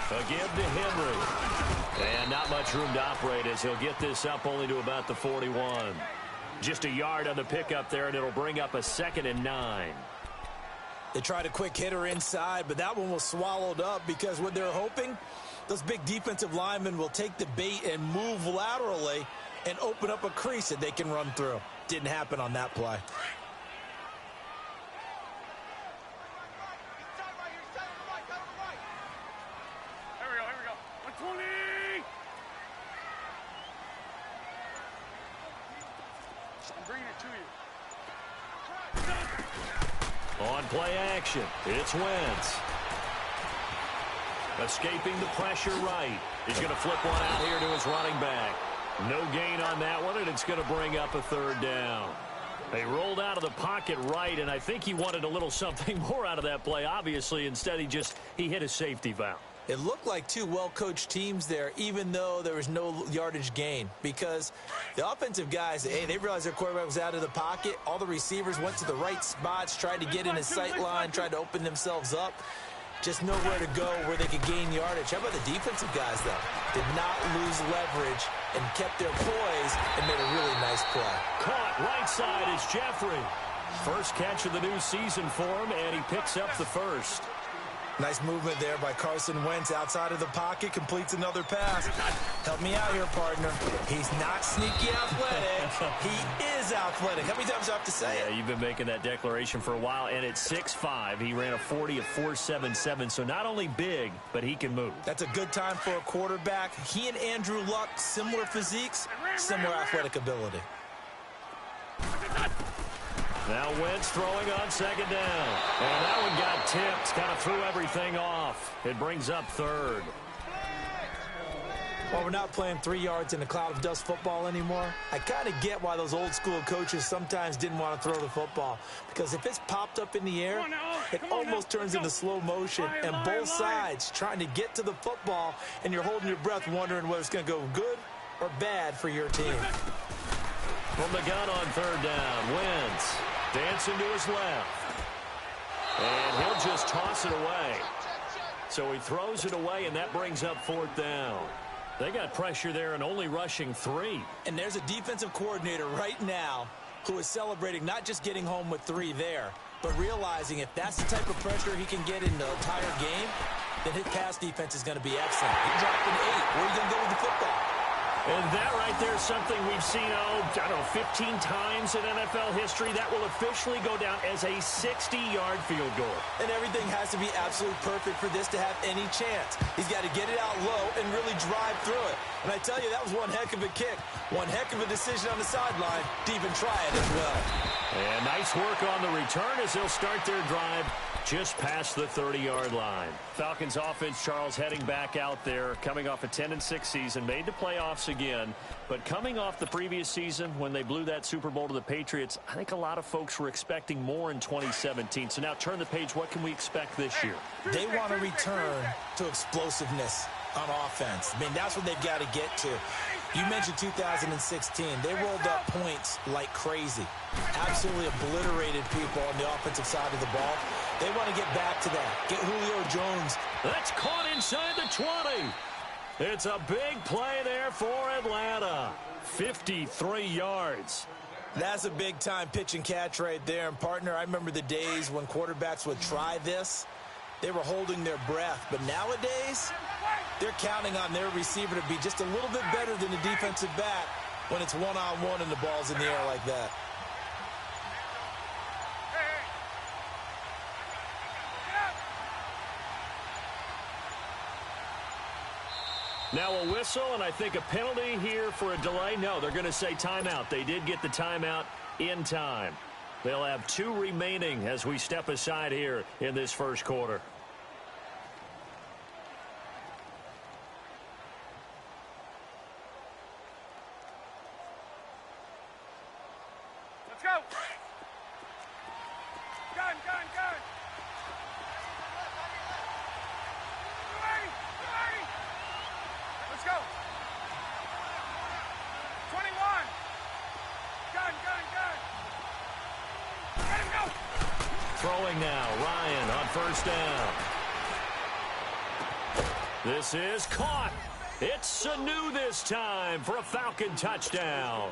A give to Henry. And not much room to operate as he'll get this up only to about the 41. Just a yard on the pickup there, and it'll bring up a 2nd and 9. They tried a quick hitter inside, but that one was swallowed up because what they're hoping, those big defensive linemen will take the bait and move laterally and open up a crease that they can run through. Didn't happen on that play. On play action, it's Wentz. Escaping the pressure right. He's going to flip one out here to his running back. No gain on that one, and it's going to bring up a 3rd down. They rolled out of the pocket right, and I think he wanted a little something more out of that play. Obviously, instead he hit a safety valve. It looked like two well-coached teams there, even though there was no yardage gain. Because the offensive guys, they realized their quarterback was out of the pocket. All the receivers went to the right spots, tried to get in his sight line, tried to open themselves up. Just nowhere to go where they could gain yardage. How about the defensive guys, though? Did not lose leverage and kept their poise and made a really nice play. Caught right side is Jeffrey. First catch of the new season for him, and he picks up the 1st. Nice movement there by Carson Wentz outside of the pocket, completes another pass. Help me out here, partner. He's not sneaky athletic. He is athletic. How many times do I have to say it? Yeah, you've been making that declaration for a while, and at 6'5", he ran a 40 of 4.77, so not only big, but he can move. That's a good time for a quarterback. He and Andrew Luck, similar physiques, similar athletic ability. Now Wentz throwing on 2nd down. And that one got tipped. Kind of threw everything off. It brings up 3rd. Well, we're not playing 3 yards in a cloud of dust football anymore. I kind of get why those old school coaches sometimes didn't want to throw the football. Because if it's popped up in the air, it almost turns into slow motion. And both sides trying to get to the football, and you're holding your breath wondering whether it's going to go good or bad for your team. From the gun on 3rd down, Wentz dancing to his left. And he'll just toss it away. So he throws it away, and that brings up 4th down. They got pressure there and only rushing 3. And there's a defensive coordinator right now who is celebrating not just getting home with 3 there, but realizing if that's the type of pressure he can get in the entire game, then his pass defense is going to be excellent. He dropped an 8. Where are you going to go with the football? And that right there is something we've seen, I don't know, 15 times in NFL history. That will officially go down as a 60-yard field goal. And everything has to be absolutely perfect for this to have any chance. He's got to get it out low and really drive through it. And I tell you, that was one heck of a kick. One heck of a decision on the sideline to even try it as well. And nice work on the return as they'll start their drive just past the 30-yard line. Falcons offense, Charles, heading back out there, coming off a 10-6 season, made the playoffs again. But coming off the previous season when they blew that Super Bowl to the Patriots, I think a lot of folks were expecting more in 2017. So now turn the page. What can we expect this year? They want to return to explosiveness on offense. I mean, that's what they've got to get to. You mentioned 2016. They rolled up points like crazy. Absolutely obliterated people on the offensive side of the ball. They want to get back to that. Get Julio Jones. That's caught inside the 20. It's a big play there for Atlanta. 53 yards. That's a big-time pitch and catch right there. And, partner, I remember the days when quarterbacks would try this. They were holding their breath. But nowadays, they're counting on their receiver to be just a little bit better than the defensive back when it's one-on-one and the ball's in the air like that. Now a whistle, and I think a penalty here for a delay. No, they're going to say timeout. They did get the timeout in time. They'll have 2 remaining as we step aside here in this first quarter. Let's go. Gun. Let's go. 21. Gun. Let him go. Throwing now, Ryan on first down. This is caught. It's Sanu this time for a Falcon touchdown.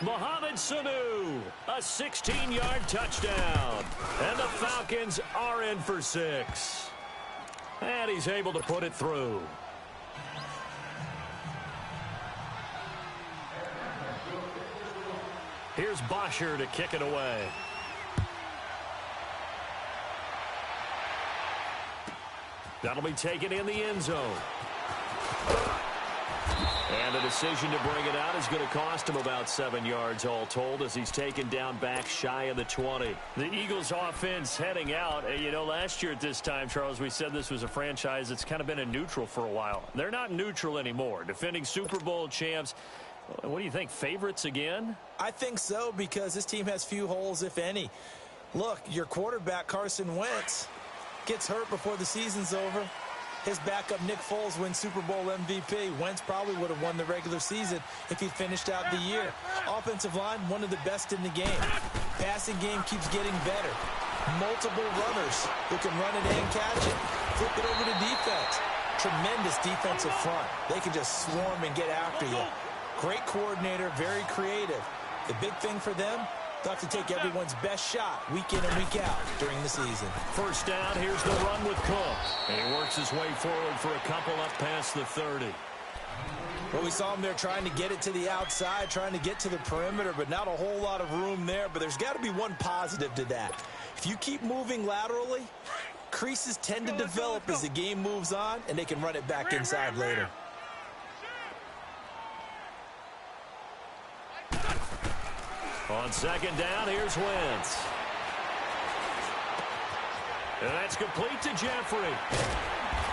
Mohamed Sanu, a 16-yard touchdown. And the Falcons are in for 6. And he's able to put it through. Here's Bosher to kick it away. That'll be taken in the end zone. And the decision to bring it out is going to cost him about 7 yards all told as he's taken down back shy of the 20. The Eagles offense heading out. You know, last year at this time, Charles, we said this was a franchise that's kind of been a neutral for a while. They're not neutral anymore. Defending Super Bowl champs. What do you think, favorites again? I think so, because this team has few holes, if any. Look, your quarterback, Carson Wentz, gets hurt before the season's over. His backup, Nick Foles, wins Super Bowl MVP. Wentz probably would have won the regular season if he finished out the year. Offensive line, one of the best in the game. Passing game keeps getting better. Multiple runners who can run it and catch it. Flip it over to defense. Tremendous defensive front. They can just swarm and get after you. Great coordinator, very creative. The big thing for them, they'll have to take everyone's best shot week in and week out during the season. First down, here's the run with Cook. And he works his way forward for a couple up past the 30. Well, we saw him there trying to get it to the outside, trying to get to the perimeter, but not a whole lot of room there. But there's got to be one positive to that. If you keep moving laterally, creases tend to develop as the game moves on, and they can run it back inside later. On second down, here's Wentz. And that's complete to Jeffrey.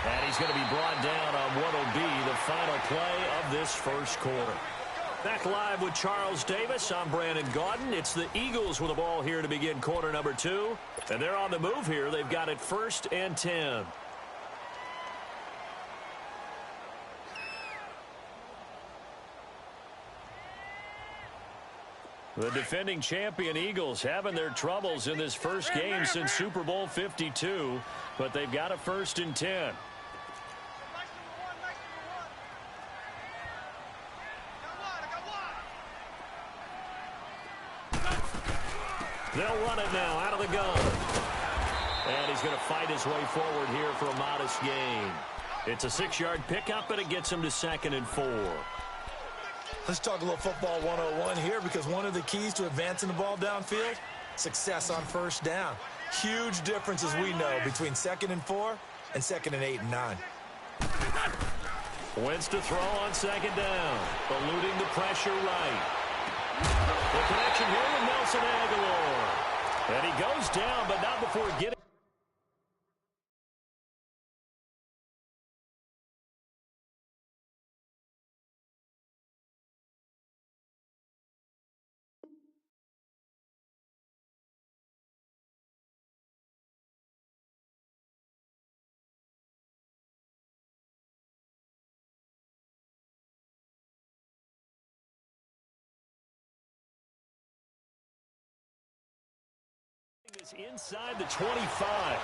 And he's going to be brought down on what will be the final play of this first quarter. Back live with Charles Davis. I'm Brandon Gaudin. It's the Eagles with the ball here to begin quarter number 2. And they're on the move here. They've got it 1st and 10. The defending champion Eagles having their troubles in this first game since Super Bowl 52, but they've got a 1st and 10. They'll run it now out of the gun. And he's going to fight his way forward here for a modest gain. It's a 6-yard pickup, and it gets him to 2nd and 4. Let's talk a little football 101 here, because one of the keys to advancing the ball downfield, success on first down. Huge difference, as we know, between 2nd and 4 and 2nd and 8 and 9. Wentz to throw on 2nd down, eluding the pressure right. The connection here with Nelson Aguilar. And he goes down, but not before getting. Is inside the 25.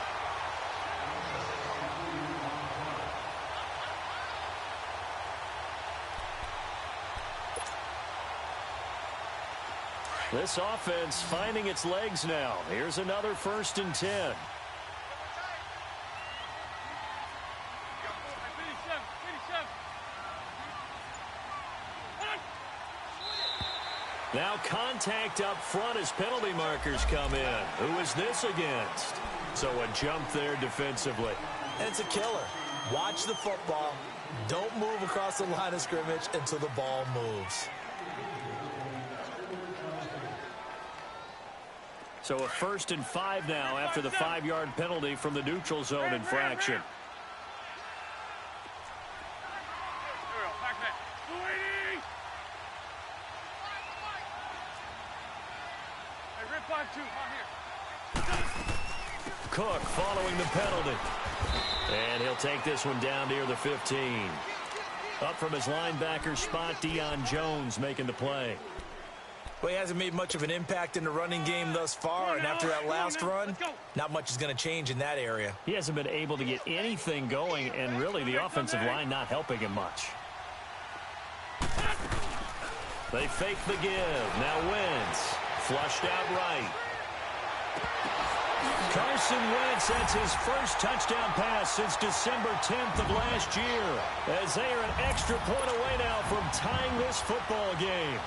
This offense finding its legs now. Here's another 1st and 10. Now contact up front as penalty markers come in. Who is this against? So a jump there defensively. And it's a killer. Watch the football. Don't move across the line of scrimmage until the ball moves. So a 1st and 5 now after the 5-yard penalty from the neutral zone infraction. Cook following the penalty. And he'll take this one down near the 15. Up from his linebacker spot, Deion Jones making the play. Well, he hasn't made much of an impact in the running game thus far, and after that last run, not much is going to change in that area. He hasn't been able to get anything going, and really the offensive line not helping him much. They fake the give. Now Wentz. Flushed out right. Carson Wentz sets his first touchdown pass since December 10th of last year, as they are an extra point away now from tying this football game.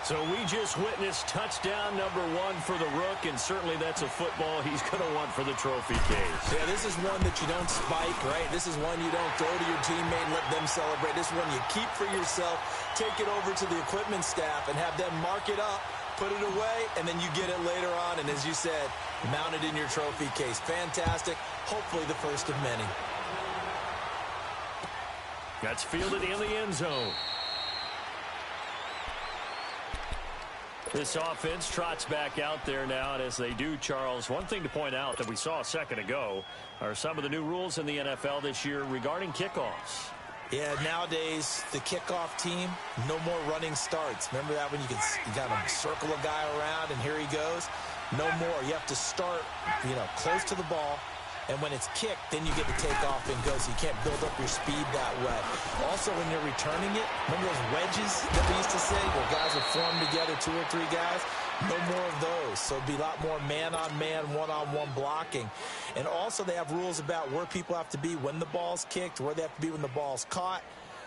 So we just witnessed touchdown number 1 for the Rook, and certainly that's a football he's going to want for the trophy case. Yeah, this is one that you don't spike, right? This is one you don't throw to your teammate and let them celebrate. This is one you keep for yourself, take it over to the equipment staff, and have them mark it up, put it away, and then you get it later on, and as you said, mount it in your trophy case. Fantastic. Hopefully the first of many. That's fielded in the end zone. This offense trots back out there now, and as they do, Charles, one thing to point out that we saw a second ago are some of the new rules in the NFL this year regarding kickoffs. Yeah, nowadays, the kickoff team, no more running starts. Remember that when you got to circle a guy around, and here he goes? No more. You have to start, close to the ball, and when it's kicked, then you get to take off and go, so you can't build up your speed that way. Also, when you're returning it, remember those wedges that we used to say where guys would form together, 2 or 3 guys? No more of those. So it'd be a lot more man-on-man, one-on-one blocking. And also they have rules about where people have to be when the ball's kicked, where they have to be when the ball's caught.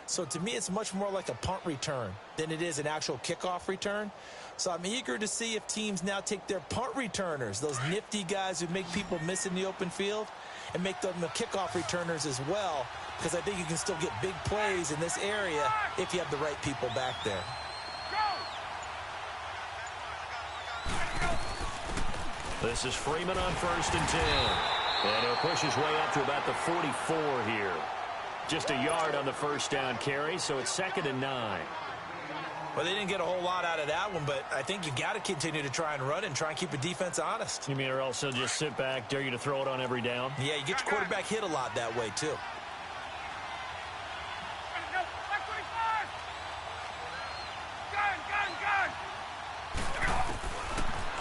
So to me, it's much more like a punt return than it is an actual kickoff return. So I'm eager to see if teams now take their punt returners, those nifty guys who make people miss in the open field, and make them the kickoff returners as well, because I think you can still get big plays in this area if you have the right people back there. This is Freeman on 1st and 10. And he'll push his way up to about the 44 here. Just a yard on the first down carry, so it's 2nd and 9. Well, they didn't get a whole lot out of that one, but I think you got to continue to try and run and try and keep the defense honest. You mean, or else they'll just sit back, dare you to throw it on every down? Yeah, you get your quarterback hit a lot that way, too.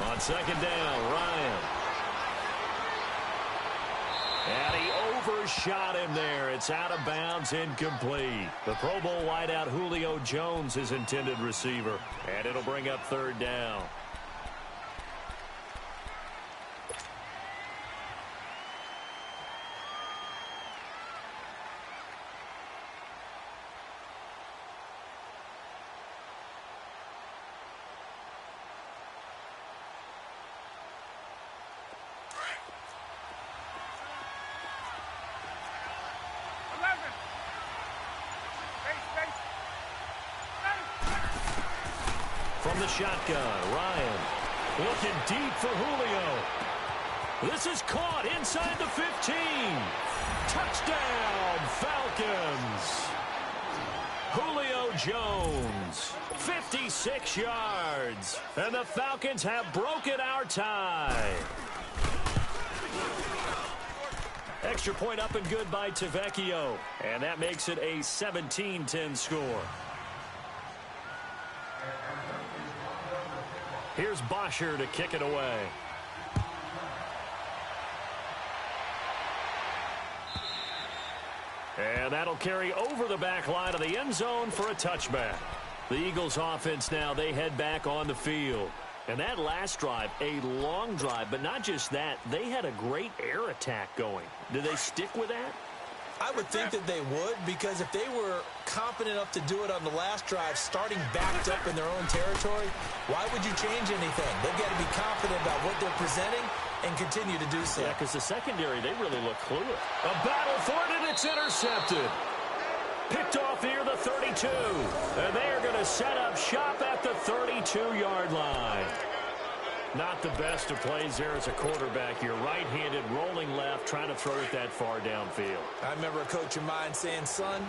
On 2nd down, Ryan. And he overshot him there. It's out of bounds, incomplete. The Pro Bowl wideout Julio Jones is intended receiver. And it'll bring up 3rd down. From the shotgun, Ryan looking deep for Julio. This is caught inside the 15. Touchdown, Falcons. Julio Jones, 56 yards. And the Falcons have broken our tie. Extra point up and good by Tavecchio. And that makes it a 17-10 score. Here's Bosher to kick it away. And that'll carry over the back line of the end zone for a touchback. The Eagles offense now, they head back on the field. And that last drive, a long drive, but not just that, they had a great air attack going. Did they stick with that? I would think that they would, because if they were confident enough to do it on the last drive, starting backed up in their own territory, why would you change anything? They've got to be confident about what they're presenting and continue to do so. Yeah, because the secondary, they really look clueless. A battle for it, and it's intercepted. Picked off near the 32. And they are going to set up shop at the 32-yard line. Not the best of plays there as a quarterback. You're right-handed, rolling left, trying to throw it that far downfield. I remember a coach of mine saying, son,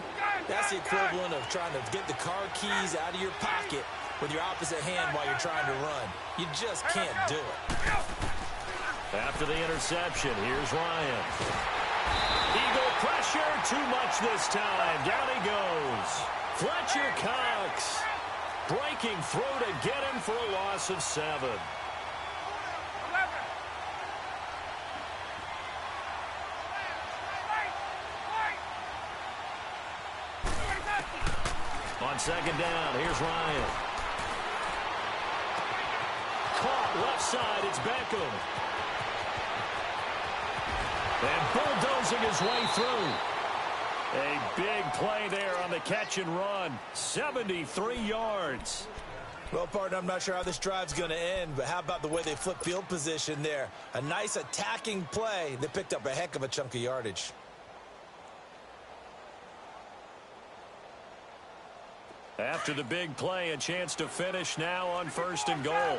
that's the equivalent of trying to get the car keys out of your pocket with your opposite hand while you're trying to run. You just can't do it. After the interception, here's Ryan. Eagle pressure, too much this time. Down he goes. Fletcher Cox. breaking through to get him for a loss of 7. 11. On second down, here's Ryan. Caught left side, it's Beckham. And bulldozing his way through. A big play there on the catch and run. 73 yards. Well, partner, I'm not sure how this drive's going to end, but how about the way they flip field position there? A nice attacking play. They picked up a heck of a chunk of yardage. After the big play, a chance to finish now on 1st and goal. Gun.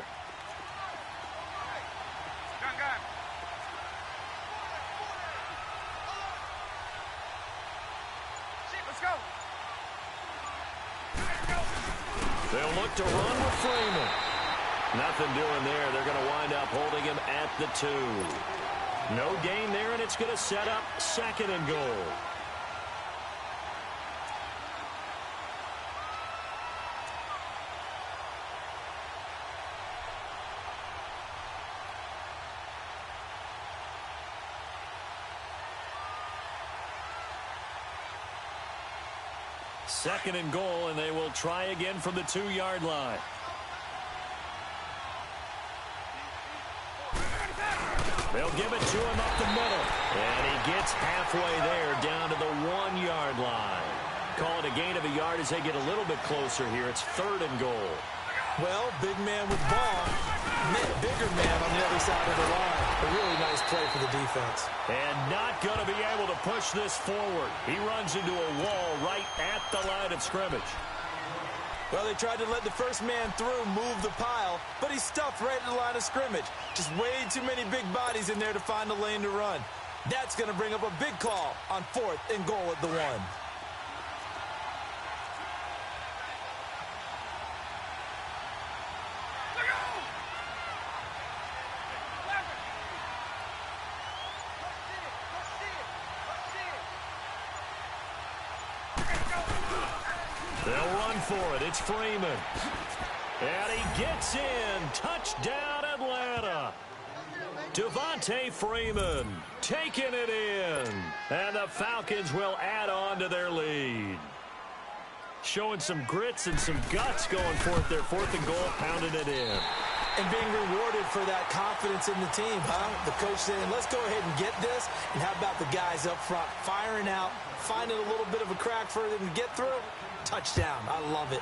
Let's go. They'll look to run with Freeman. Nothing doing there. They're going to wind up holding him at the 2. No gain there, and it's going to set up 2nd and goal. Second and goal, and they will try again from the 2-yard line. They'll give it to him up the middle. And he gets halfway there down to the 1-yard line. Call it a gain of a yard as they get a little bit closer here. It's 3rd and goal. Well, big man with ball. Bigger man on the other side of the line. A really nice play for the defense. And not going to be able to push this forward. He runs into a wall right at the line of scrimmage. Well, they tried to let the first man through move the pile, but he's stuffed right at the line of scrimmage. Just way too many big bodies in there to find a lane to run. That's going to bring up a big call on 4th and goal at the 1. They'll run for it. It's Freeman. And he gets in. Touchdown, Atlanta. Devontae Freeman taking it in. And the Falcons will add on to their lead. Showing some grits and some guts going for it. Their 4th and goal, pounding it in. And being rewarded for that confidence in the team, huh? The coach saying, let's go ahead and get this. And how about the guys up front firing out, finding a little bit of a crack for them to get through? Touchdown. I love it.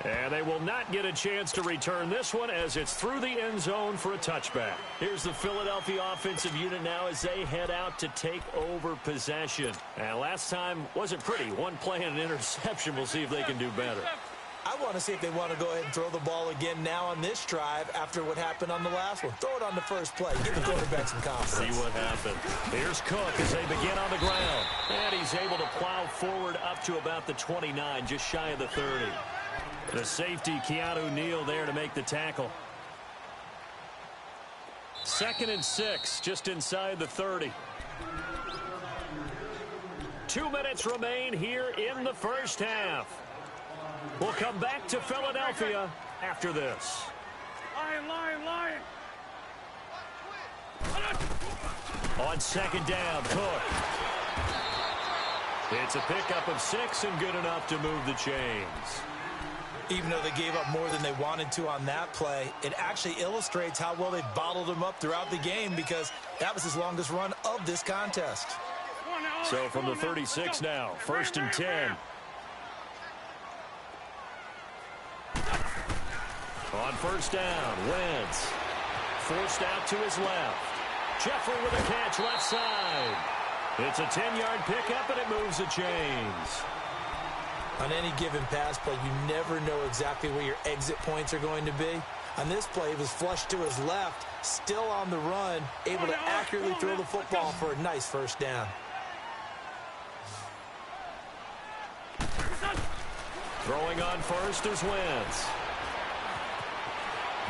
And they will not get a chance to return this one as it's through the end zone for a touchback. Here's the Philadelphia offensive unit now as they head out to take over possession. And last time wasn't pretty. One play and an interception. We'll see if they can do better. I want to see if they want to go ahead and throw the ball again now on this drive after what happened on the last one. Throw it on the first play. Give the quarterback some confidence. See what happened. Here's Cook as they begin on the ground. And he's able to plow forward up to about the 29, just shy of the 30. The safety, Keanu Neal, there to make the tackle. 2nd and 6, just inside the 30. 2 minutes remain here in the first half. We'll come back to Philadelphia after this. Lion. On 2nd down, Cook. It's a pickup of 6 and good enough to move the chains. Even though they gave up more than they wanted to on that play, it actually illustrates how well they bottled him up throughout the game because that was his longest run of this contest. So from the 36 now, 1st and 10. On 1st down, Wentz. Forced out to his left. Jeffrey with a catch left side. It's a 10-yard pickup, and it moves the chains. On any given pass play, you never know exactly where your exit points are going to be. On this play, it was flushed to his left, still on the run, able to accurately throw the football for a nice 1st down. Throwing on 1st is Wentz.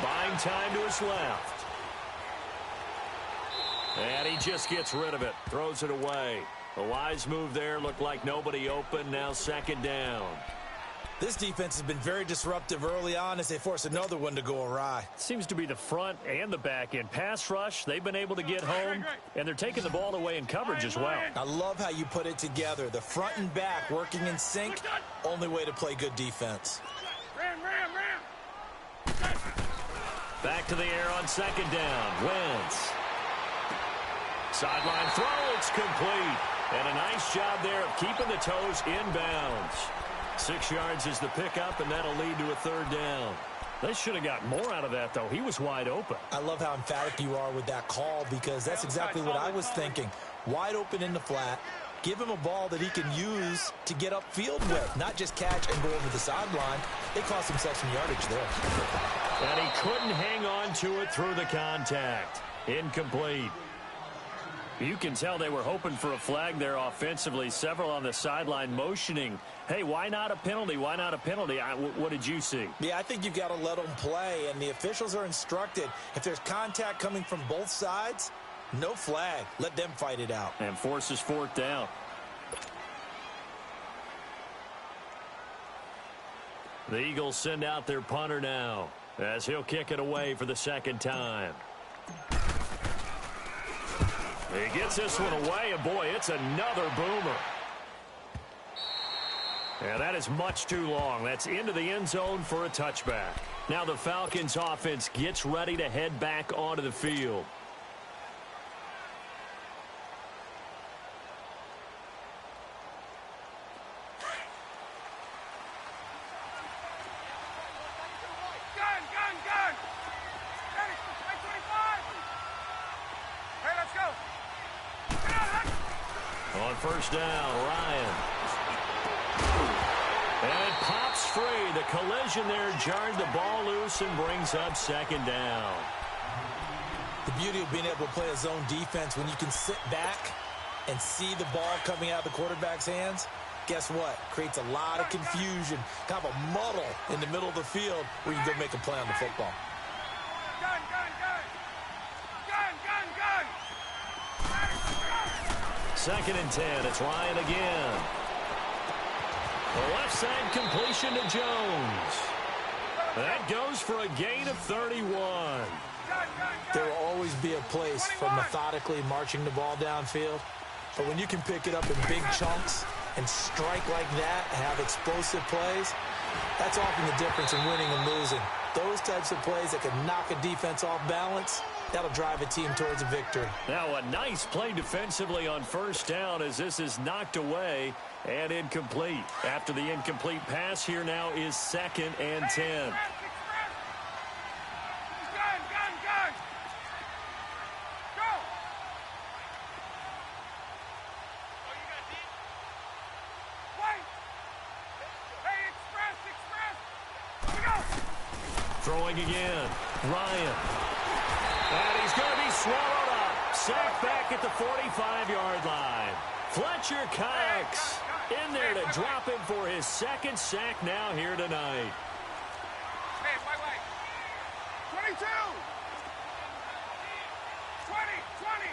Buying time to his left. And he just gets rid of it. Throws it away. A wise move there. Looked like nobody open. Now second down. This defense has been very disruptive early on as they force another one to go awry. Seems to be the front and the back end. Pass rush, they've been able to get home, and they're taking the ball away in coverage as well. I love how you put it together. The front and back working in sync, only way to play good defense. Back to the air on second down. Wentz. Sideline throw, it's complete. And a nice job there of keeping the toes inbounds. 6 yards is the pickup, and that'll lead to a third down. They should have got more out of that, though. He was wide open. I love how emphatic you are with that call because that's exactly what I was thinking. Wide open in the flat. Give him a ball that he can use to get upfield with, not just catch and go over the sideline. They cost themselves some yardage there. And he couldn't hang on to it through the contact. Incomplete. You can tell they were hoping for a flag there offensively. Several on the sideline motioning, hey, why not a penalty? Why not a penalty? What did you see? Yeah, I think you've got to let them play, and the officials are instructed. If there's contact coming from both sides, no flag. Let them fight it out. And forces fourth down. The Eagles send out their punter now as he'll kick it away for the second time. He gets this one away, and boy, it's another boomer. And that is much too long. That's into the end zone for a touchback. Now the Falcons offense gets ready to head back onto the field. On first down, Ryan. And it pops free. The collision there jarred the ball loose and brings up second down. The beauty of being able to play a zone defense when you can sit back and see the ball coming out of the quarterback's hands, guess what? Creates a lot of confusion, kind of a muddle in the middle of the field where you can go make a play on the football. Gun, gun, gun! Gun, gun, gun! Second and 10. It's Ryan again. The left side completion to Jones. That goes for a gain of 31. There will always be a place for methodically marching the ball downfield. But when you can pick it up in big chunks and strike like that, have explosive plays, that's often the difference in winning and losing. Those types of plays that can knock a defense off balance, that'll drive a team towards a victory. Now a nice play defensively on first down as this is knocked away and incomplete. After the incomplete pass, here now is second and 10. Throwing again, Ryan. And he's going to be swallowed up. Sacked back at the 45-yard line. Fletcher Cox in there to drop him for his second sack now here tonight. 22! 20! 20!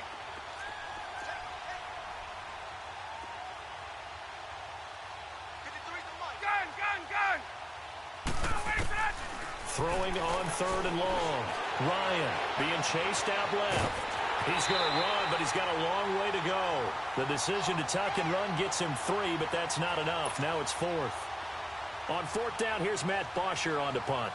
Gun, gun, gun! Throwing on third and long. Ryan being chased out left. He's going to run, but he's got a long way to go. The decision to tuck and run gets him 3, but that's not enough. Now it's fourth. On fourth down, here's Matt Bosher on to punt.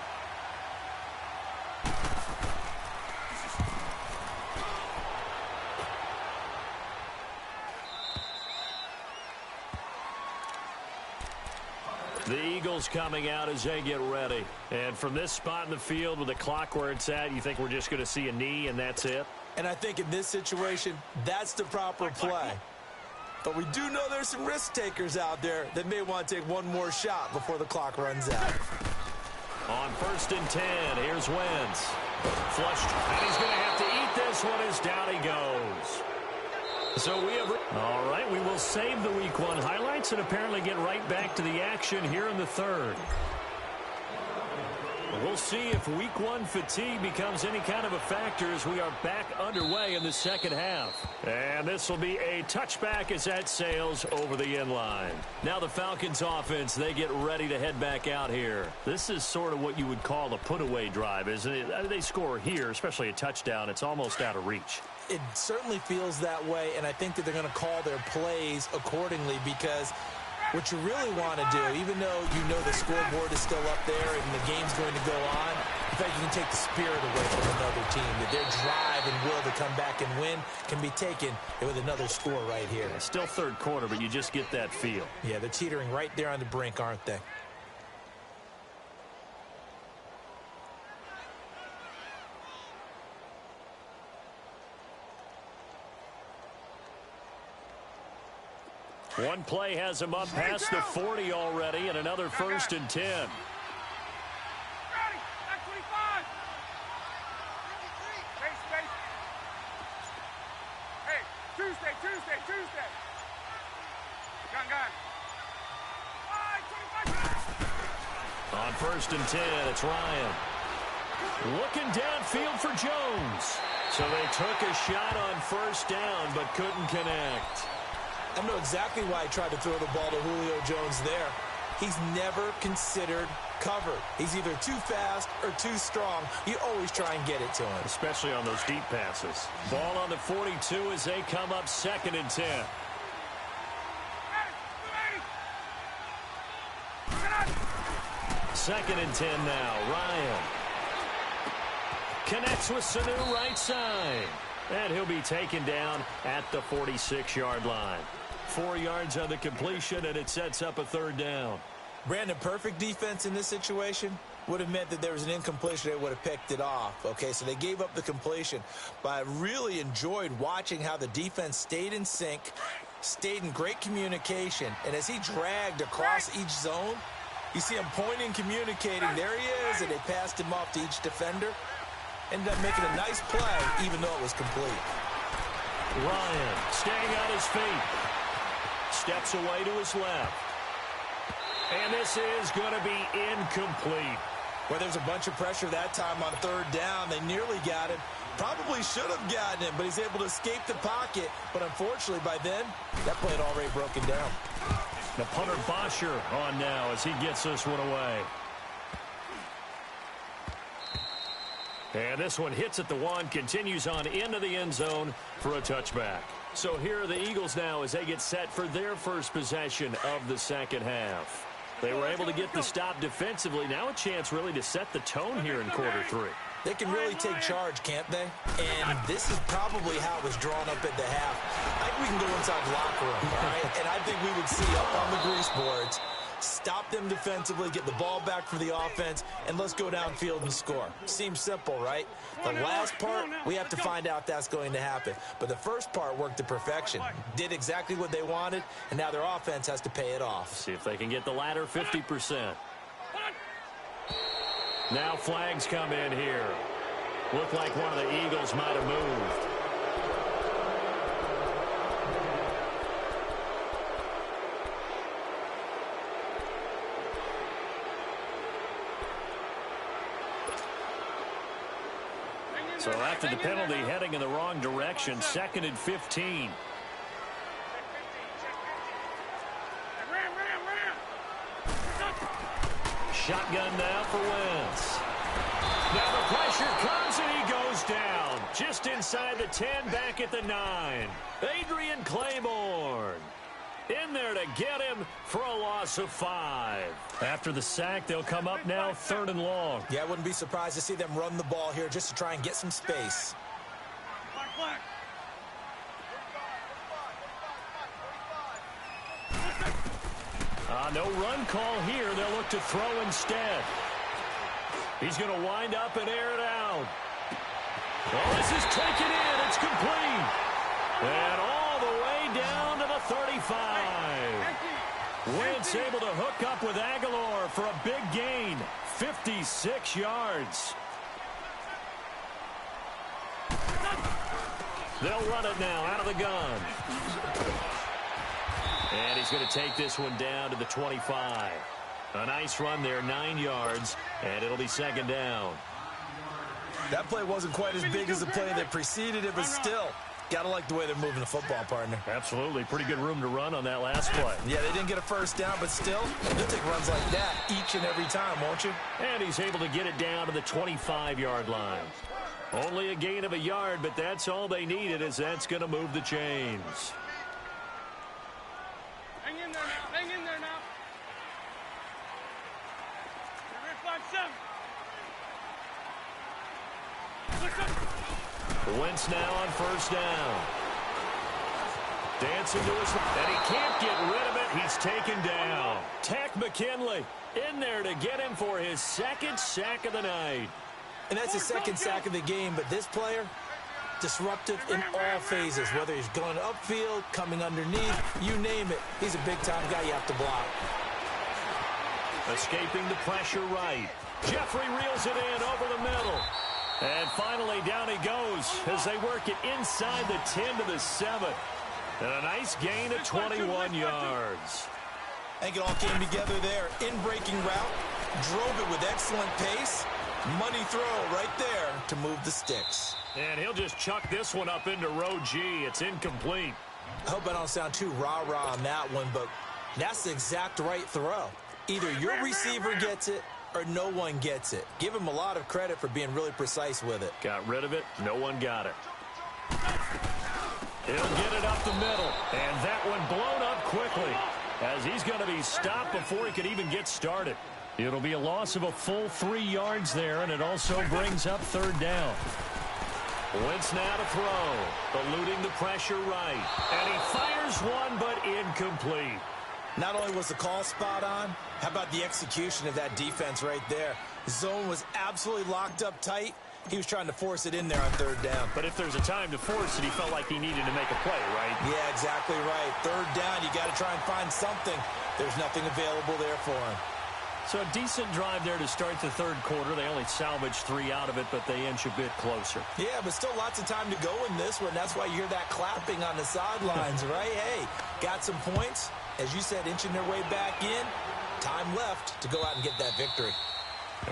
The Eagles coming out as they get ready. And from this spot in the field with the clock where it's at, you think we're just going to see a knee and that's it? And I think in this situation, that's the proper play. But we do know there's some risk takers out there that may want to take one more shot before the clock runs out. On first and 10, here's Wentz. Flushed, and he's going to have to eat this one as down he goes. So we have... All right, we will save the Week 1 highlights and apparently get right back to the action here in the third. We'll see if week one fatigue becomes any kind of a factor as we are back underway in the second half. And this will be a touchback as that sails over the end line. Now the Falcons offense, they get ready to head back out here. This is sort of what you would call a put-away drive, isn't it? They score here, especially a touchdown. It's almost out of reach. It certainly feels that way, and I think that they're going to call their plays accordingly because what you really want to do, even though you know the scoreboard is still up there and the game's going to go on, in fact, you can take the spirit away from another team, that their drive and will to come back and win can be taken with another score right here. Yeah, still third quarter, but you just get that feel. Yeah, they're teetering right there on the brink, aren't they? One play has him up past the 40 already, and another 1st and 10. Ready. Back 25. Space. Hey, Tuesday. Gun. 25. On 1st and 10, it's Ryan. Looking downfield for Jones. So they took a shot on 1st down, but couldn't connect. I know exactly why he tried to throw the ball to Julio Jones there. He's never considered covered. He's either too fast or too strong. You always try and get it to him. Especially on those deep passes. Ball on the 42 as they come up 2nd and 10. Ready. 2nd and 10 now. Ryan connects with Sanu right side. And he'll be taken down at the 46-yard line. 4 yards on the completion, and it sets up a 3rd down. Brandon, perfect defense in this situation would have meant that there was an incompletion. They would have picked it off. Okay, so they gave up the completion. But I really enjoyed watching how the defense stayed in sync, stayed in great communication. And as he dragged across each zone, you see him pointing, communicating. There he is, and they passed him off to each defender. Ended up making a nice play, even though it was complete. Ryan staying on his feet. Steps away to his left. And this is going to be incomplete. Well, there's a bunch of pressure that time on 3rd down. They nearly got him. Probably should have gotten him, but he's able to escape the pocket. But unfortunately, by then, that play had already broken down. The punter Bosher on now as he gets this one away. And this one hits at the 1, continues on into the end zone for a touchback. So here are the Eagles now as they get set for their first possession of the second half. They were able to get the stop defensively. Now a chance really to set the tone here in quarter 3. They can really take charge, can't they? And this is probably how it was drawn up at the half. I think we can go inside the locker room, all right? And I think we would see up on the grease boards, stop them defensively, get the ball back for the offense, and let's go downfield and score. Seems simple, right? The last part, we have to find out that's going to happen. But the first part worked to perfection. Did exactly what they wanted, and now their offense has to pay it off. See if they can get the latter 50%. Now flags come in here. Looked like one of the Eagles might have moved. So after the penalty, heading in the wrong direction, 2nd and 15. Shotgun now for Wentz. Now the pressure comes and he goes down. Just inside the 10, back at the 9. Adrian Claiborne in there to get him for a loss of 5. After the sack, they'll come up now 3rd and long. Yeah, I wouldn't be surprised to see them run the ball here just to try and get some space. No run call here. They'll look to throw instead. He's going to wind up and air it out. Oh, this is taken in. It's complete. And all the way down to the 35. Wentz able to hook up with Aguilar for a big gain. 56 yards. They'll run it now out of the gun. And he's going to take this one down to the 25. A nice run there, 9 yards, and it'll be second down. That play wasn't quite as big as the play that preceded it, but still, got to like the way they're moving the football, partner. Absolutely. Pretty good room to run on that last play. Yeah, they didn't get a first down, but still, they'll take runs like that each and every time, won't you? And he's able to get it down to the 25-yard line. Only a gain of a yard, but that's all they needed, as that's going to move the chains. Hang in there now. Hang in there now. Reflection. Wentz now on first down. Dancing to his, and he can't get rid of it. He's taken down. Tack McKinley in there to get him for his second sack of the night. And that's his second sack of the game, but this player, disruptive in all phases, whether he's going upfield, coming underneath, you name it. He's a big-time guy you have to block. Escaping the pressure right. Jeffrey reels it in over the middle. And finally, down he goes as they work it inside the 10 to the 7. And a nice gain of 21 yards. I think it all came together there. In-breaking route, drove it with excellent pace. Money throw right there to move the sticks. And he'll just chuck this one up into row G. It's incomplete. I hope I don't sound too rah-rah on that one, but that's the exact right throw. Either your receiver gets it or no one gets it. Give him a lot of credit for being really precise with it. Got rid of it. No one got it. He'll get it up the middle. And that one blown up quickly as he's going to be stopped before he could even get started. It'll be a loss of a full 3 yards there, and it also brings up third down. Wentz now to throw, eluding the pressure right. And he fires one, but incomplete. Not only was the call spot on, how about the execution of that defense right there? Zone was absolutely locked up tight. He was trying to force it in there on third down. But if there's a time to force it, he felt like he needed to make a play, right? Yeah, exactly right. Third down, you got to try and find something. There's nothing available there for him. So a decent drive there to start the third quarter. They only salvaged 3 out of it, but they inch a bit closer. Yeah, but still lots of time to go in this one. That's why you hear that clapping on the sidelines, right? Hey, got some points. As you said, inching their way back in. Time left to go out and get that victory.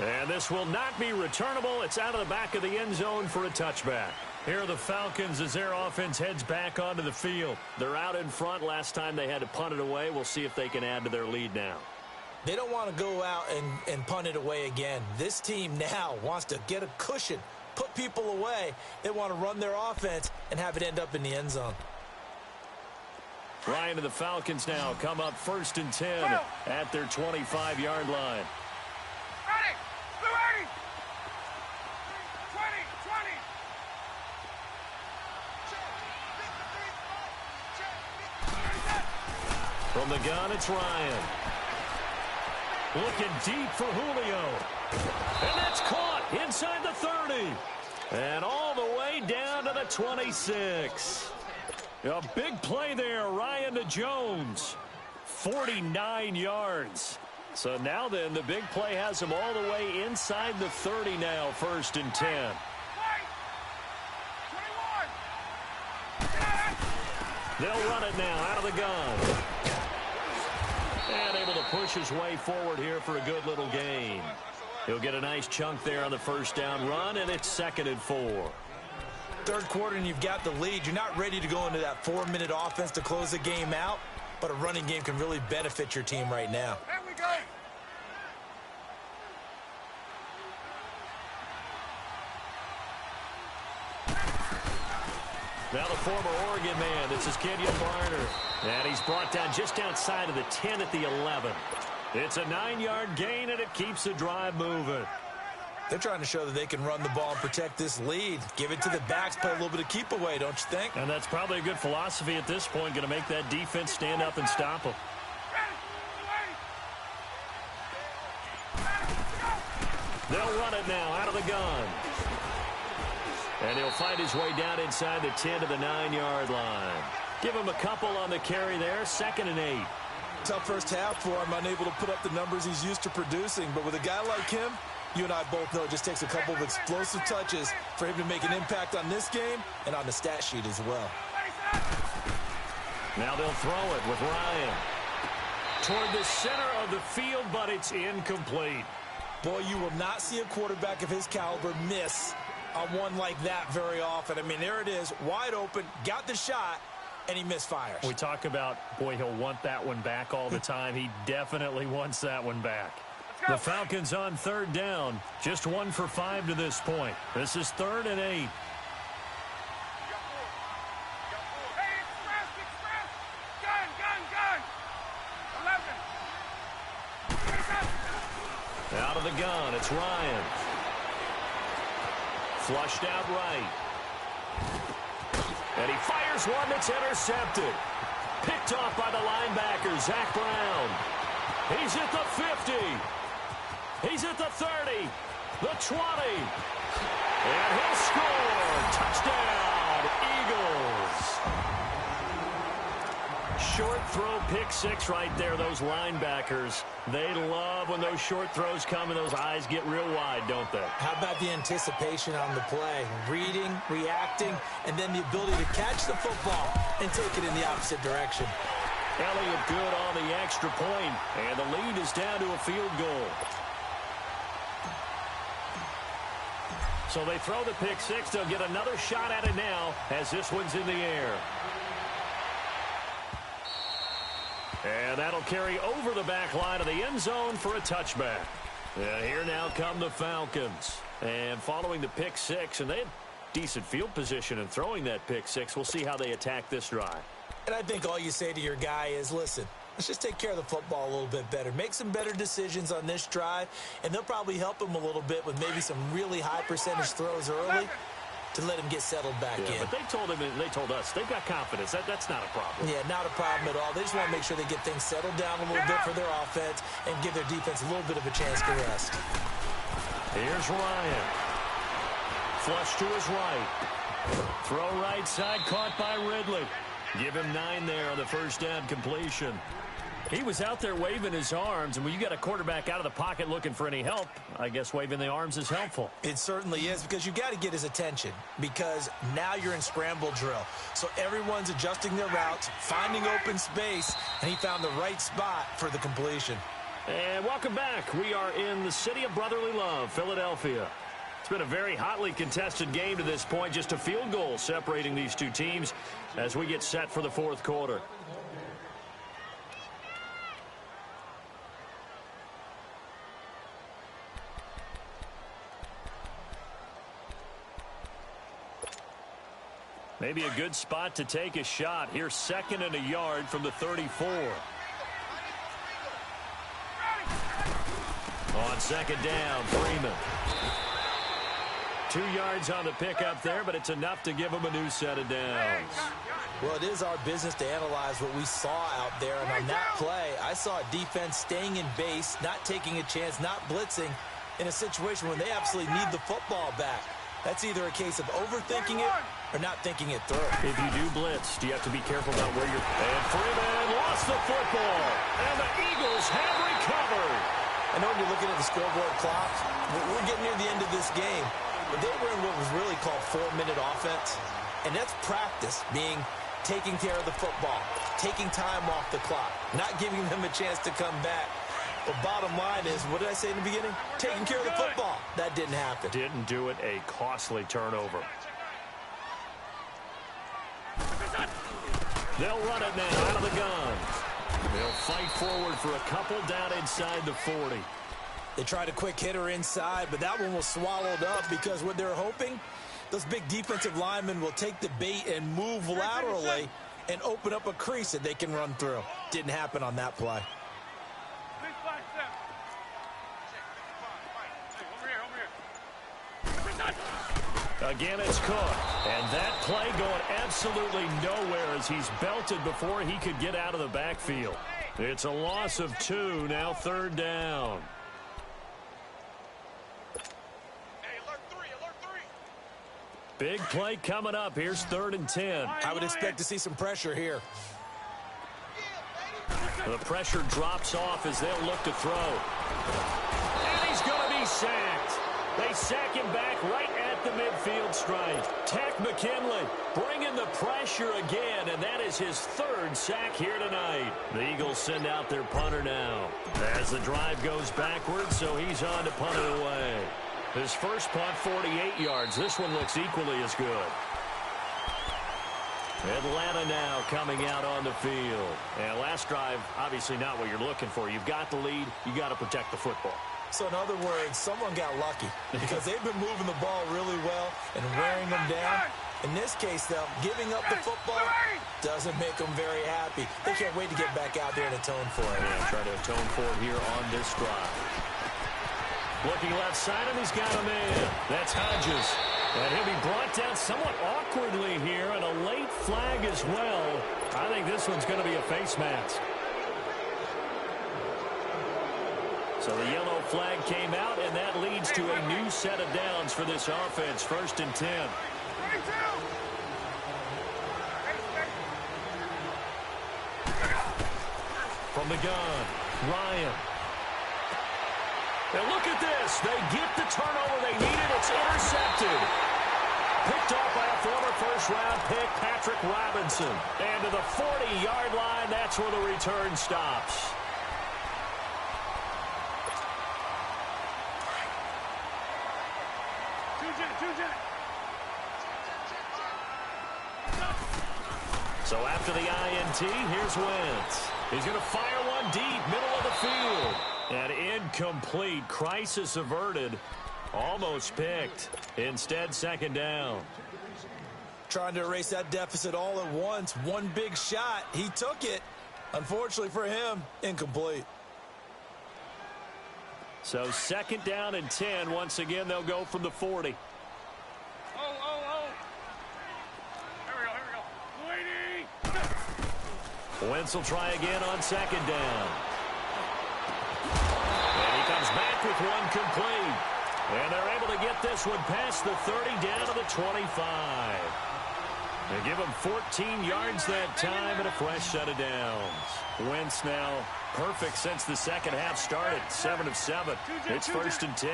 And this will not be returnable. It's out of the back of the end zone for a touchback. Here are the Falcons as their offense heads back onto the field. They're out in front. Last time they had to punt it away. We'll see if they can add to their lead now. They don't want to go out and punt it away again. This team now wants to get a cushion, put people away. They want to run their offense and have it end up in the end zone. Ryan and the Falcons now come up 1st and 10 at their 25-yard line. Ready. Blue 80. 20. From the gun, it's Ryan. Looking deep for Julio. And that's caught inside the 30. And all the way down to the 26. A big play there, Ryan to Jones. 49 yards. So now then, the big play has him all the way inside the 30 now, 1st and 10. 21. They'll run it now out of the gun. And able to push his way forward here for a good little gain. He'll get a nice chunk there on the first down run, and it's 2nd and 4. Third quarter and you've got the lead. You're not ready to go into that 4-minute offense to close the game out, but a running game can really benefit your team right now. There we go. Now the former Oregon man, this is Kenyon Barner. And he's brought down just outside of the 10 at the 11. It's a 9-yard gain, and it keeps the drive moving. They're trying to show that they can run the ball and protect this lead. Give it to the backs, play a little bit of keep away, don't you think? And that's probably a good philosophy at this point, going to make that defense stand up and stop them. They'll run it now out of the gun. And he'll find his way down inside the 10 to the 9-yard line. Give him a couple on the carry there, 2nd and 8. Tough first half for him, unable to put up the numbers he's used to producing. But with a guy like him, you and I both know it just takes a couple of explosive touches for him to make an impact on this game and on the stat sheet as well. Now they'll throw it with Ryan. toward the center of the field, but it's incomplete. Boy, you will not see a quarterback of his caliber miss on one like that very often. I mean, there it is, wide open, got the shot, and he misfires. We talk about, boy, he'll want that one back all the time. He definitely wants that one back. The Falcons on third down. Just 1 for 5 to this point. This is 3rd and 8. Hey, express. Gun. 11. Out of the gun, it's Ryan. Flushed out right. And he fires one that's intercepted. Picked off by the linebacker, Zach Brown. He's at the 50. He's at the 30. The 20. And he'll score. Touchdown, Eagles. Short throw, pick six right there, those linebackers. They love when those short throws come and those eyes get real wide, don't they? How about the anticipation on the play? Reading, reacting, and then the ability to catch the football and take it in the opposite direction. Elliott good on the extra point, and the lead is down to a field goal. So they throw the pick six. They'll get another shot at it now as this one's in the air. And that'll carry over the back line of the end zone for a touchback. And here now come the Falcons. And following the pick six, and they had decent field position in throwing that pick six. We'll see how they attack this drive. And I think all you say to your guy is, listen, let's just take care of the football a little bit better. Make some better decisions on this drive, and they'll probably help him a little bit with maybe some really high percentage throws early to let him get settled back in. But they told him, and they told us, they've got confidence. That's not a problem. Yeah, not a problem at all. They just want to make sure they get things settled down a little bit for their offense and give their defense a little bit of a chance to rest. Here's Ryan. Flush to his right. Throw right side, caught by Ridley. Give him 9 there on the first down completion. He was out there waving his arms, and when you got a quarterback out of the pocket looking for any help, I guess waving the arms is helpful. It certainly is, because you got to get his attention, because now you're in scramble drill. So everyone's adjusting their routes, finding open space, and he found the right spot for the completion. And welcome back. We are in the city of brotherly love, Philadelphia. It's been a very hotly contested game to this point, just a field goal separating these two teams as we get set for the fourth quarter. Maybe a good spot to take a shot. Here's 2nd and a yard from the 34. On 2nd down, Freeman. 2 yards on the pickup there, but it's enough to give him a new set of downs. Well, it is our business to analyze what we saw out there, and on that play, I saw a defense staying in base, not taking a chance, not blitzing in a situation when they absolutely need the football back. That's either a case of overthinking it or not thinking it through. If you do blitz, do you have to be careful about where you're... And Freeman lost the football, and the Eagles have recovered. I know when you're looking at the scoreboard clock, we're getting near the end of this game, but they were in what was really called 4-minute offense, and that's practice, being taking care of the football, taking time off the clock, not giving them a chance to come back. But bottom line is, what did I say in the beginning? Taking care of the football. That didn't happen. Didn't do it. A costly turnover. They'll run it now out of the gun. They'll fight forward for a couple down inside the 40. They tried a quick hitter inside, but that one was swallowed up because what they're hoping, those big defensive linemen will take the bait and move laterally and open up a crease that they can run through. Didn't happen on that play. Again, it's Cook. And that play going absolutely nowhere as he's belted before he could get out of the backfield. It's a loss of 2, now 3rd down. Big play coming up. Here's 3rd and 10. I would expect to see some pressure here. The pressure drops off as they'll look to throw. And he's going to be sacked. They sack him back right at at the midfield stripe. Tech McKinley bringing the pressure again, and that is his 3rd sack here tonight. The Eagles send out their punter now as the drive goes backwards, so he's on to punt it away. His first punt, 48 yards. This one looks equally as good. Atlanta now coming out on the field. And last drive, obviously not what you're looking for. You've got the lead. You got to protect the football. So in other words, someone got lucky because they've been moving the ball really well and wearing them down. In this case, though, giving up the football doesn't make them very happy. They can't wait to get back out there and atone for it. Yeah, try to atone for it here on this drive. Looking left side, and he's got a man. That's Hodges. And he'll be brought down somewhat awkwardly here, and a late flag as well. I think this one's going to be a face mask. So the yellow flag came out, and that leads to a new set of downs for this offense. 1st and 10. From the gun, Ryan. And look at this. They get the turnover they needed. It's intercepted. Picked off by a former first-round pick, Patrick Robinson. And to the 40-yard line, that's where the return stops. So after the INT, here's Wentz. He's going to fire one deep, middle of the field. And incomplete. Crisis averted. Almost picked. Instead, 2nd down. Trying to erase that deficit all at once. One big shot. He took it. Unfortunately for him, incomplete. So 2nd down and 10. Once again, they'll go from the 40. Wentz will try again on 2nd down. And he comes back with one complete. And they're able to get this one past the 30 down to the 25. They give him 14 yards that time and a fresh set of downs. Wentz now perfect since the second half started. 7 of 7. It's 1st and 10.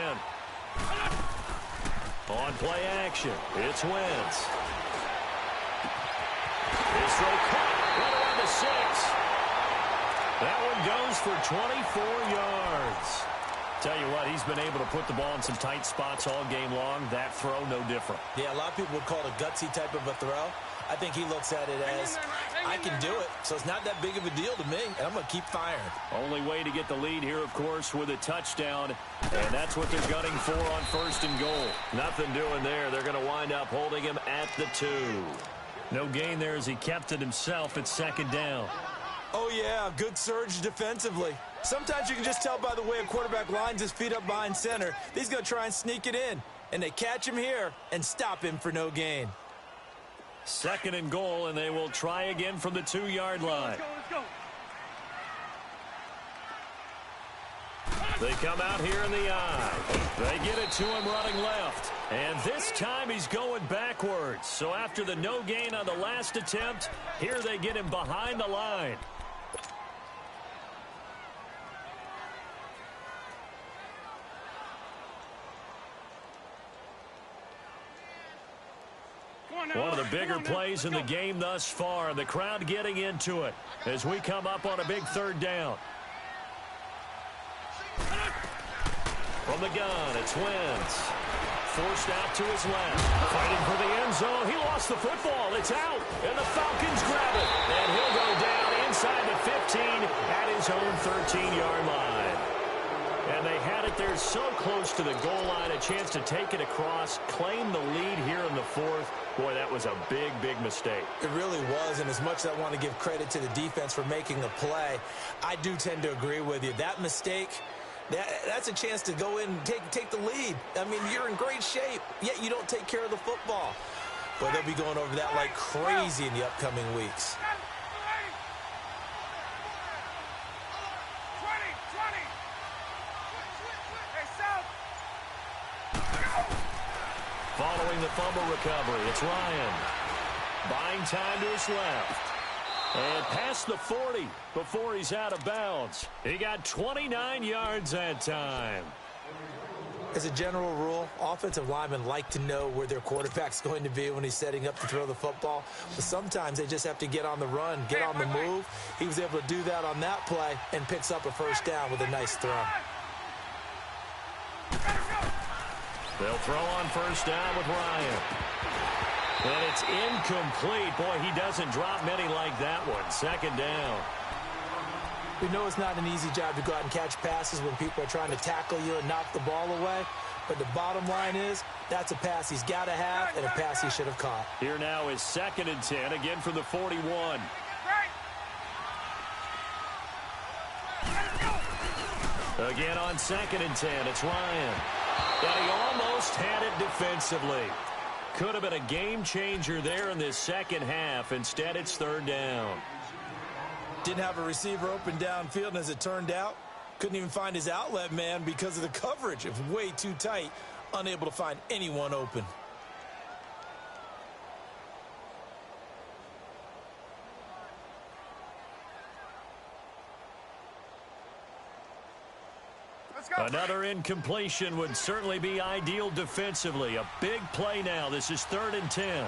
On play action, it's Wentz. His throw caught. Right around the 6. That one goes for 24 yards. Tell you what, he's been able to put the ball in some tight spots all game long. That throw, no different. Yeah, a lot of people would call it a gutsy type of a throw. I think he looks at it as, I can do it, so it's not that big of a deal to me, and I'm going to keep firing. Only way to get the lead here, of course, with a touchdown, and that's what they're gunning for on 1st and goal. Nothing doing there. They're going to wind up holding him at the 2. No gain there as he kept it himself at 2nd down. Oh, yeah, good surge defensively. Sometimes you can just tell by the way a quarterback lines his feet up behind center. He's going to try and sneak it in. And they catch him here and stop him for no gain. 2nd and goal, and they will try again from the 2-yard line. Let's go. They come out here in the eye. They get it to him running left. And this time he's going backwards. So after the no gain on the last attempt, here they get him behind the line. One of the bigger plays in the game thus far. The crowd getting into it as we come up on a big 3rd down. From the gun, it's Wentz. Forced out to his left. Fighting for the end zone. He lost the football. It's out. And the Falcons grab it. And he'll go down inside the 15 at his own 13-yard line. And they had it there so close to the goal line. A chance to take it across. Claim the lead here in the 4th. Boy, that was a big, big mistake. It really was, and as much as I want to give credit to the defense for making the play, I do tend to agree with you. That mistake, that's a chance to go in and take the lead. I mean, you're in great shape, yet you don't take care of the football. But they'll be going over that like crazy in the upcoming weeks. 20. Hey, South. Following the fumble recovery, it's Ryan. Buying time to his left. And past the 40 before he's out of bounds. He got 29 yards that time. As a general rule, offensive linemen like to know where their quarterback's going to be when he's setting up to throw the football. But sometimes they just have to get on the run, get on the move. He was able to do that on that play and picks up a first down with a nice throw. They'll throw on first down with Ryan. And it's incomplete. Boy, he doesn't drop many like that one. Second down. We know it's not an easy job to go out and catch passes when people are trying to tackle you and knock the ball away. But the bottom line is, that's a pass he's got to have and a pass he should have caught. Here now is 2nd and 10, again from the 41. Again on 2nd and 10, it's Ryan. And he almost had it defensively. Could have been a game changer there in this second half. Instead, it's 3rd down. Didn't have a receiver open downfield, and as it turned out, couldn't even find his outlet man because of the coverage. It was way too tight, unable to find anyone open. Another incompletion would certainly be ideal defensively. A big play now. This is 3rd and 10.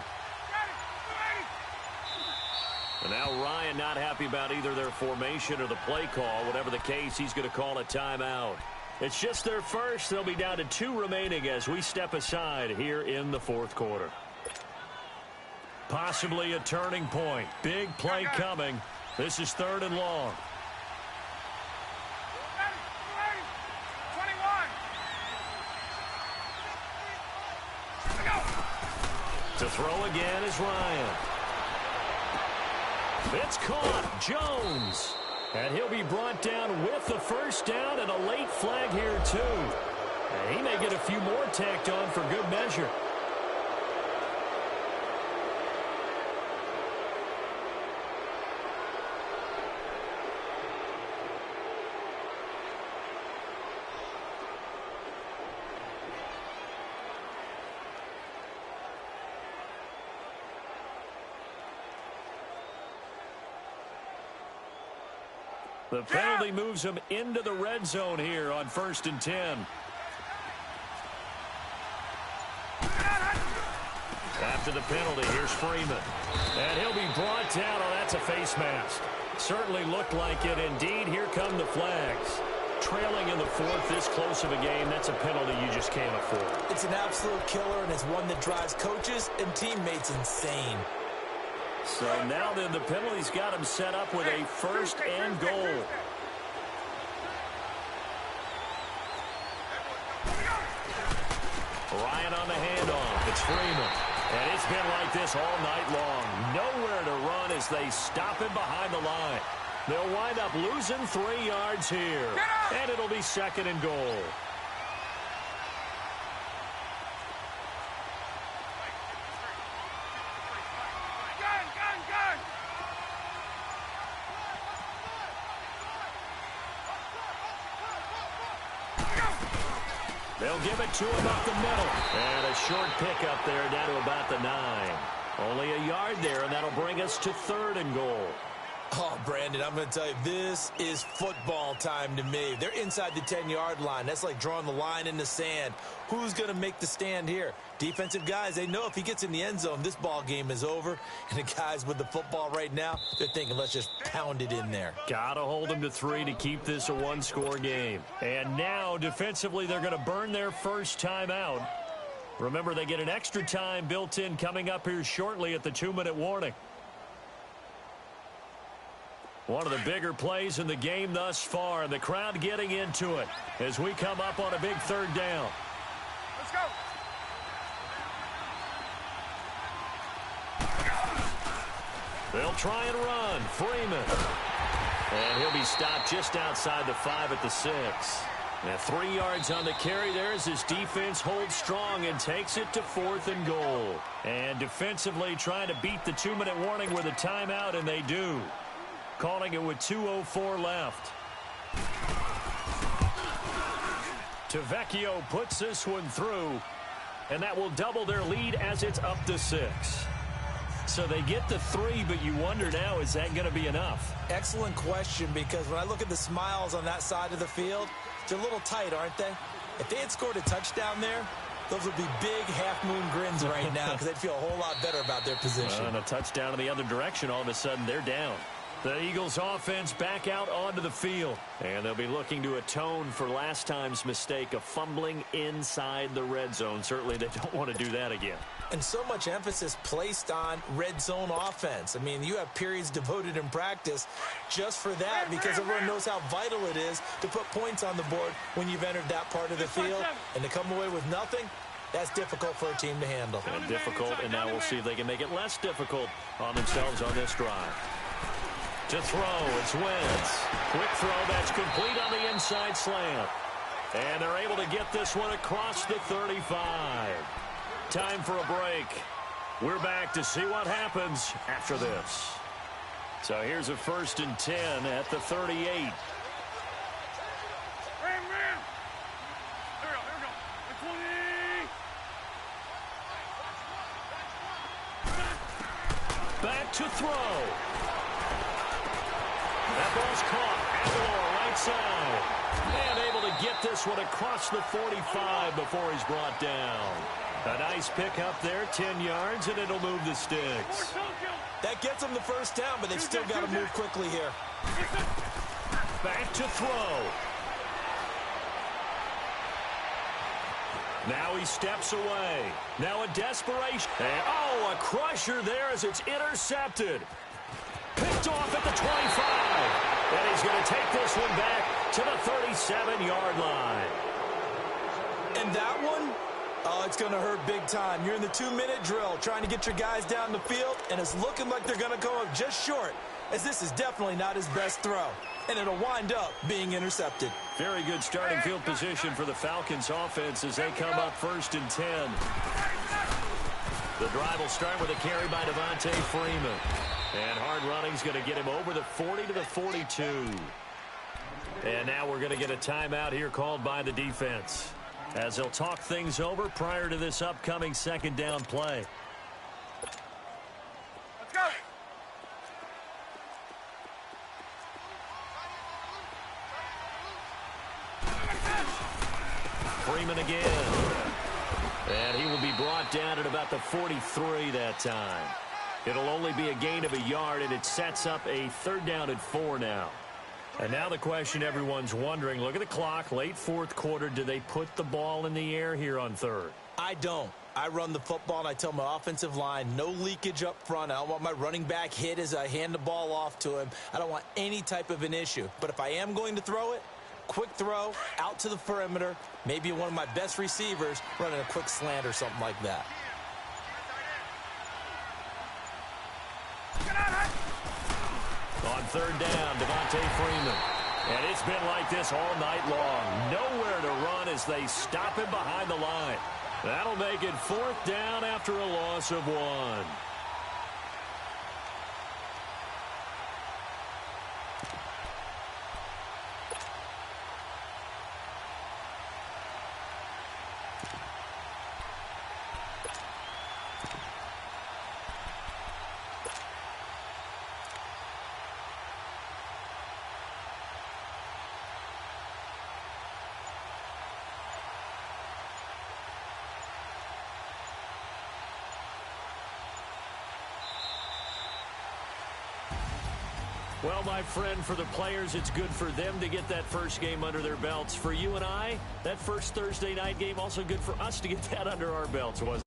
And now Ryan not happy about either their formation or the play call. Whatever the case, he's going to call a timeout. It's just their first. They'll be down to 2 remaining as we step aside here in the 4th quarter. Possibly a turning point. Big play coming. This is 3rd and long. To throw again is Ryan. It's caught. Jones. And he'll be brought down with the first down and a late flag here, too. And he may get a few more tacked on for good measure. The penalty moves him into the red zone here on 1st and 10. After the penalty, here's Freeman. And he'll be brought down. Oh, that's a face mask. Certainly looked like it. Indeed, here come the flags. Trailing in the 4th, this close of a game, that's a penalty you just can't afford. It's an absolute killer, and it's one that drives coaches and teammates insane. So now then the penalty's got him set up with a 1st and goal. Ryan on the handoff. It's Freeman. And it's been like this all night long. Nowhere to run as they stop him behind the line. They'll wind up losing 3 yards here. And it'll be 2nd and goal. They'll give it to him up the middle. And a short pickup there down to about the 9. Only a yard there, and that'll bring us to 3rd and goal. Oh, Brandon, I'm going to tell you, this is football time to me. They're inside the 10-yard line. That's like drawing the line in the sand. Who's going to make the stand here? Defensive guys, they know if he gets in the end zone, this ball game is over. And the guys with the football right now, they're thinking, let's just pound it in there. Got to hold them to 3 to keep this a 1-score game. And now, defensively, they're going to burn their first time out. Remember, they get an extra time built in coming up here shortly at the 2-minute warning. One of the bigger plays in the game thus far, and the crowd getting into it as we come up on a big 3rd down. Let's go. They'll try and run. Freeman. And he'll be stopped just outside the 5 at the 6. Now 3 yards on the carry there as his defense holds strong and takes it to 4th and goal. And defensively trying to beat the 2-minute warning with a timeout, and they do. Calling it with 2:04 left. Tavecchio puts this one through, and that will double their lead as it's up to 6. So they get the 3, but you wonder now, is that going to be enough? Excellent question, because when I look at the smiles on that side of the field, they're a little tight, aren't they? If they had scored a touchdown there, those would be big half-moon grins right now because they'd feel a whole lot better about their position. And a touchdown in the other direction, all of a sudden they're down. The Eagles offense back out onto the field. And they'll be looking to atone for last time's mistake of fumbling inside the red zone. Certainly they don't want to do that again. And so much emphasis placed on red zone offense. I mean, you have periods devoted in practice just for that because everyone knows how vital it is to put points on the board when you've entered that part of the field. And to come away with nothing, that's difficult for a team to handle. And difficult, and now we'll see if they can make it less difficult on themselves on this drive. To throw, it's Wentz. Quick throw, that's complete on the inside slant. And they're able to get this one across the 35. Time for a break. We're back to see what happens after this. So here's a 1st and 10 at the 38. Here we go. 20. Back to throw. That ball's caught. Aguilar right side. And able to get this one across the 45 before he's brought down. A nice pick up there, 10 yards, and it'll move the sticks. That gets them the first down, but they've still got to move quickly here. Back to throw. Now he steps away. Now a desperation. And, oh, a crusher there as it's intercepted. Picked off at the 25. And he's going to take this one back to the 37-yard line. And that one, oh, it's going to hurt big time. You're in the 2-minute drill trying to get your guys down the field, and it's looking like they're going to go up just short, as this is definitely not his best throw. And it'll wind up being intercepted. Very good starting field position for the Falcons offense as they come up 1st and 10. The drive will start with a carry by Devontae Freeman. And hard running's going to get him over the 40 to the 42. And now we're going to get a timeout here called by the defense, as they'll talk things over prior to this upcoming 2nd down play. Let's go. Freeman again. And he will be brought down at about the 43 that time. It'll only be a gain of a yard, and it sets up a 3rd down and 4 now. And now the question everyone's wondering, look at the clock, late 4th quarter, do they put the ball in the air here on 3rd? I don't. I run the football, and I tell my offensive line, no leakage up front. I don't want my running back hit as I hand the ball off to him. I don't want any type of an issue. But if I am going to throw it, quick throw, out to the perimeter, maybe one of my best receivers running a quick slant or something like that. On 3rd down, Devontae Freeman. And it's been like this all night long. Nowhere to run as they stop him behind the line. That'll make it 4th down after a loss of 1. Well, my friend, for the players, it's good for them to get that first game under their belts. For you and I, that first Thursday night game, also good for us to get that under our belts, wasn't it?